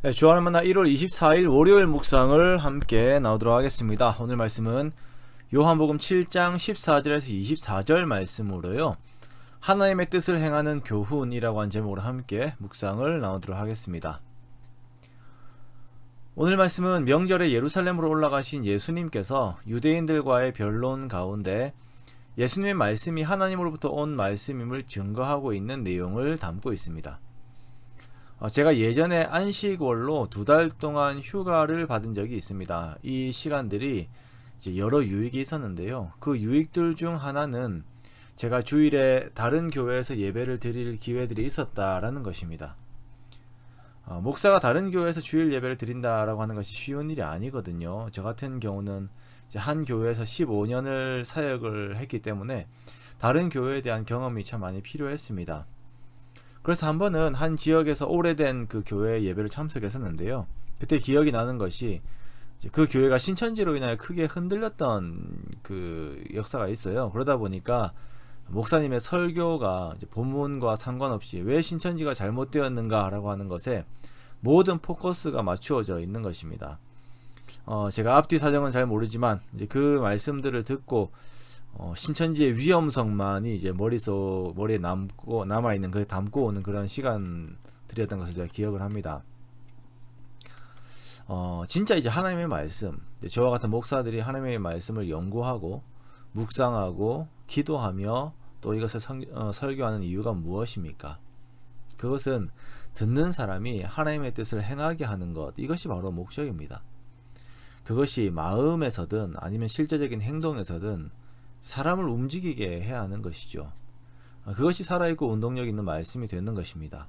네, 주안의 만나 1월 24일 월요일 묵상을 함께 나오도록 하겠습니다. 오늘 말씀은 요한복음 7장 14절에서 24절 말씀으로요. 하나님의 뜻을 행하는 교훈이라고 한 제목으로 함께 묵상을 나오도록 하겠습니다. 오늘 말씀은 명절에 예루살렘으로 올라가신 예수님께서 유대인들과의 변론 가운데 예수님의 말씀이 하나님으로부터 온 말씀임을 증거하고 있는 내용을 담고 있습니다. 제가 예전에 안식월로 2달 동안 휴가를 받은 적이 있습니다. 이 시간들이 이제 여러 유익이 있었는데요. 그 유익들 중 하나는 제가 주일에 다른 교회에서 예배를 드릴 기회들이 있었다라는 것입니다. 목사가 다른 교회에서 주일 예배를 드린다라고 하는 것이 쉬운 일이 아니거든요. 저 같은 경우는 이제 한 교회에서 15년을 사역을 했기 때문에 다른 교회에 대한 경험이 참 많이 필요했습니다. 그래서 한 번은 한 지역에서 오래된 그 교회 예배를 참석했었는데요. 그때 기억이 나는 것이 그 교회가 신천지로 인하여 크게 흔들렸던 그 역사가 있어요. 그러다 보니까 목사님의 설교가 이제 본문과 상관없이 왜 신천지가 잘못되었는가라고 하는 것에 모든 포커스가 맞추어져 있는 것입니다. 제가 앞뒤 사정은 잘 모르지만 이제 그 말씀들을 듣고 신천지의 위험성만이 이제 머리에 남아있는, 그걸 담고 오는 그런 시간들이었던 것을 제가 기억을 합니다. 진짜 이제 하나님의 말씀, 저와 같은 목사들이 하나님의 말씀을 연구하고, 묵상하고, 기도하며, 또 이것을 설교하는 이유가 무엇입니까? 그것은 듣는 사람이 하나님의 뜻을 행하게 하는 것, 이것이 바로 목적입니다. 그것이 마음에서든 아니면 실제적인 행동에서든 사람을 움직이게 해야 하는 것이죠. 그것이 살아있고 운동력 있는 말씀이 되는 것입니다.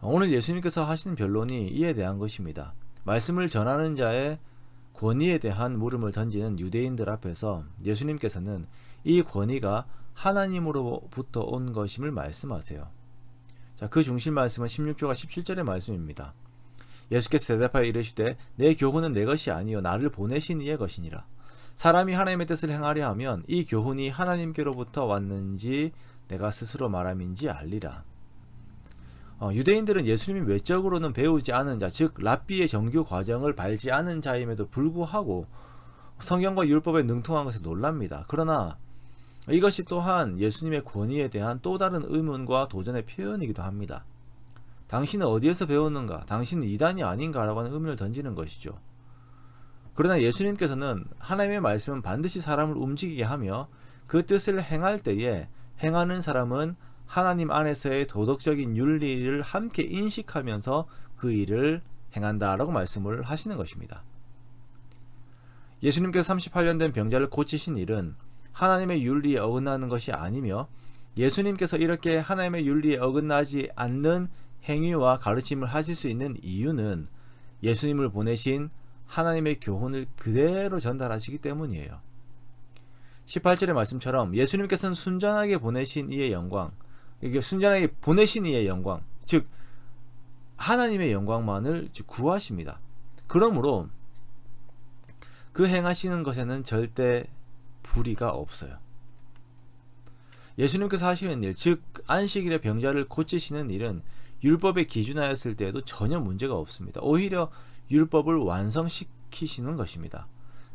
오늘 예수님께서 하시는 변론이 이에 대한 것입니다. 말씀을 전하는 자의 권위에 대한 물음을 던지는 유대인들 앞에서 예수님께서는 이 권위가 하나님으로부터 온 것임을 말씀하세요. 자, 그 중심 말씀은 16절과 17절의 말씀입니다. 예수께서 대답하여 이르시되 내 교훈은 내 것이 아니요 나를 보내신 이의 것이니라. 사람이 하나님의 뜻을 행하려 하면 이 교훈이 하나님께로부터 왔는지 내가 스스로 말함인지 알리라. 유대인들은 예수님이 외적으로는 배우지 않은 자, 즉 랍비의 정규 과정을 밟지 않은 자임에도 불구하고 성경과 율법에 능통한 것에 놀랍니다. 그러나 이것이 또한 예수님의 권위에 대한 또 다른 의문과 도전의 표현이기도 합니다. 당신은 어디에서 배웠는가? 당신은 이단이 아닌가? 라고 하는 의문을 던지는 것이죠. 그러나 예수님께서는 하나님의 말씀은 반드시 사람을 움직이게 하며 그 뜻을 행할 때에 행하는 사람은 하나님 안에서의 도덕적인 윤리를 함께 인식하면서 그 일을 행한다라고 말씀을 하시는 것입니다. 예수님께서 38년 된 병자를 고치신 일은 하나님의 윤리에 어긋나는 것이 아니며 예수님께서 이렇게 하나님의 윤리에 어긋나지 않는 행위와 가르침을 하실 수 있는 이유는 예수님을 보내신 하나님의 교훈을 그대로 전달하시기 때문이에요. 18절의 말씀처럼 예수님께서는 순전하게 보내신 이의 영광, 이게 순전하게 보내신 이의 영광, 즉 하나님의 영광만을 구하십니다. 그러므로 그 행하시는 것에는 절대 불의가 없어요. 예수님께서 하시는 일, 즉 안식일에 병자를 고치시는 일은 율법에 기준하였을 때에도 전혀 문제가 없습니다. 오히려 율법을 완성시키시는 것입니다.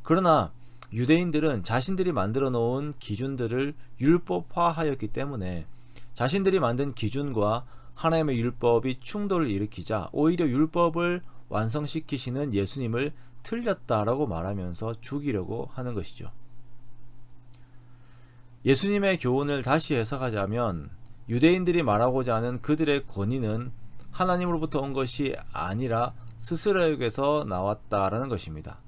그러나 유대인들은 자신들이 만들어 놓은 기준들을 율법화하였기 때문에 자신들이 만든 기준과 하나님의 율법이 충돌을 일으키자 오히려 율법을 완성시키시는 예수님을 틀렸다라고 말하면서 죽이려고 하는 것이죠. 예수님의 교훈을 다시 해석하자면 유대인들이 말하고자 하는 그들의 권위는 하나님으로부터 온 것이 아니라 스스로에게서 나왔다라는 것입니다.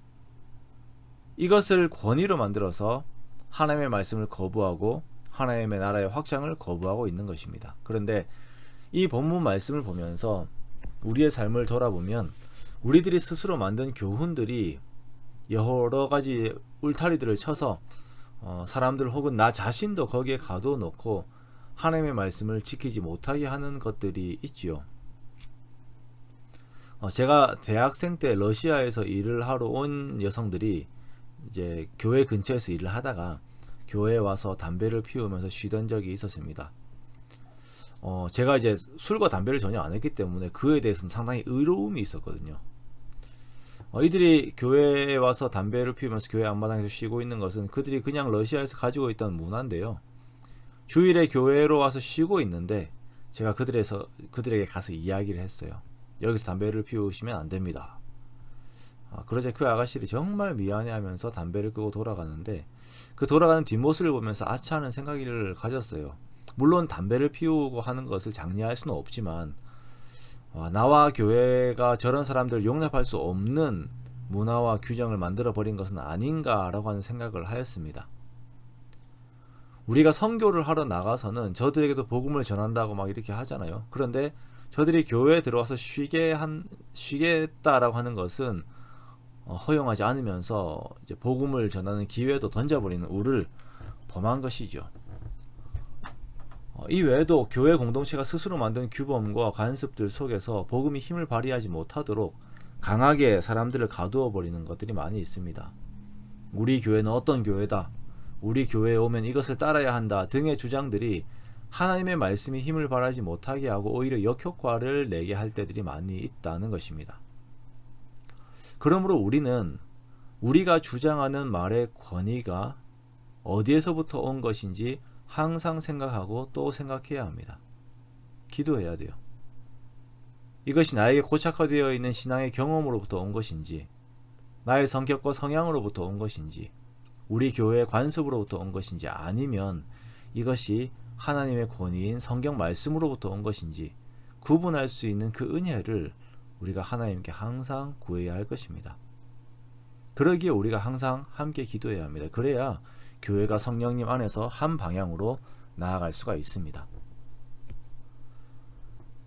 이것을 권위로 만들어서 하나님의 말씀을 거부하고 하나님의 나라의 확장을 거부하고 있는 것입니다. 그런데 이 본문 말씀을 보면서 우리의 삶을 돌아보면 우리들이 스스로 만든 교훈들이 여러 가지 울타리들을 쳐서 사람들 혹은 나 자신도 거기에 가둬놓고 하나님의 말씀을 지키지 못하게 하는 것들이 있지요. 제가 대학생 때 러시아에서 일을 하러 온 여성들이 이제 교회 근처에서 일을 하다가 교회에 와서 담배를 피우면서 쉬던 적이 있었습니다. 제가 이제 술과 담배를 전혀 안 했기 때문에 그에 대해서는 상당히 의로움이 있었거든요. 이들이 교회에 와서 담배를 피우면서 교회 앞마당에서 쉬고 있는 것은 그들이 그냥 러시아에서 가지고 있던 문화인데요. 주일에 교회로 와서 쉬고 있는데 제가 그들에게 가서 이야기를 했어요. 여기서 담배를 피우시면 안 됩니다. 그러자 그 아가씨들이 정말 미안해하면서 담배를 끄고 돌아가는데 그 돌아가는 뒷모습을 보면서 아차 하는 생각을 가졌어요. 물론 담배를 피우고 하는 것을 장려할 수는 없지만 나와 교회가 저런 사람들을 용납할 수 없는 문화와 규정을 만들어 버린 것은 아닌가라고 하는 생각을 하였습니다. 우리가 선교를 하러 나가서는 저들에게도 복음을 전한다고 막 이렇게 하잖아요. 그런데 저들이 교회에 들어와서 쉬겠다라고 하는 것은 허용하지 않으면서 이제 복음을 전하는 기회도 던져버리는 우를 범한 것이죠. 이 외에도 교회 공동체가 스스로 만든 규범과 관습들 속에서 복음이 힘을 발휘하지 못하도록 강하게 사람들을 가두어 버리는 것들이 많이 있습니다. 우리 교회는 어떤 교회다, 우리 교회에 오면 이것을 따라야 한다 등의 주장들이 하나님의 말씀이 힘을 발휘하지 못하게 하고 오히려 역효과를 내게 할 때들이 많이 있다는 것입니다. 그러므로 우리는 우리가 주장하는 말의 권위가 어디에서부터 온 것인지 항상 생각하고 또 생각해야 합니다. 기도해야 돼요. 이것이 나에게 고착화되어 있는 신앙의 경험으로부터 온 것인지, 나의 성격과 성향으로부터 온 것인지, 우리 교회의 관습으로부터 온 것인지, 아니면 이것이 하나님의 권위인 성경 말씀으로부터 온 것인지 구분할 수 있는 그 은혜를 우리가 하나님께 항상 구해야 할 것입니다. 그러기에 우리가 항상 함께 기도해야 합니다. 그래야 교회가 성령님 안에서 한 방향으로 나아갈 수가 있습니다.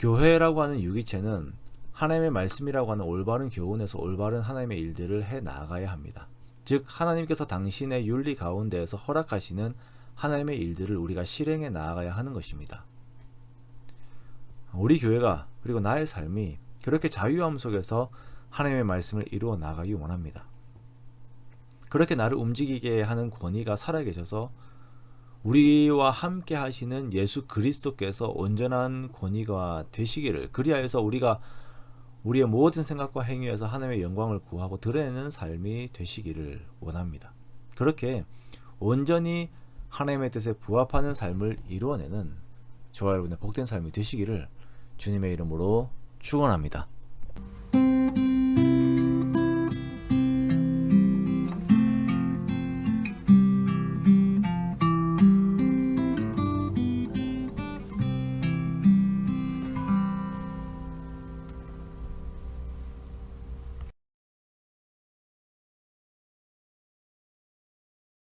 교회라고 하는 유기체는 하나님의 말씀이라고 하는 올바른 교훈에서 올바른 하나님의 일들을 해 나가야 합니다. 즉 하나님께서 당신의 윤리 가운데에서 허락하시는 하나님의 일들을 우리가 실행해 나아가야 하는 것입니다. 우리 교회가 그리고 나의 삶이 그렇게 자유함 속에서 하나님의 말씀을 이루어 나가기 원합니다. 그렇게 나를 움직이게 하는 권위가 살아계셔서 우리와 함께 하시는 예수 그리스도께서 온전한 권위가 되시기를, 그리하여서 우리가 우리의 모든 생각과 행위에서 하나님의 영광을 구하고 드러내는 삶이 되시기를 원합니다. 그렇게 온전히 하나님의 뜻에 부합하는 삶을 이루어내는 저와 여러분의 복된 삶이 되시기를 주님의 이름으로 축원합니다.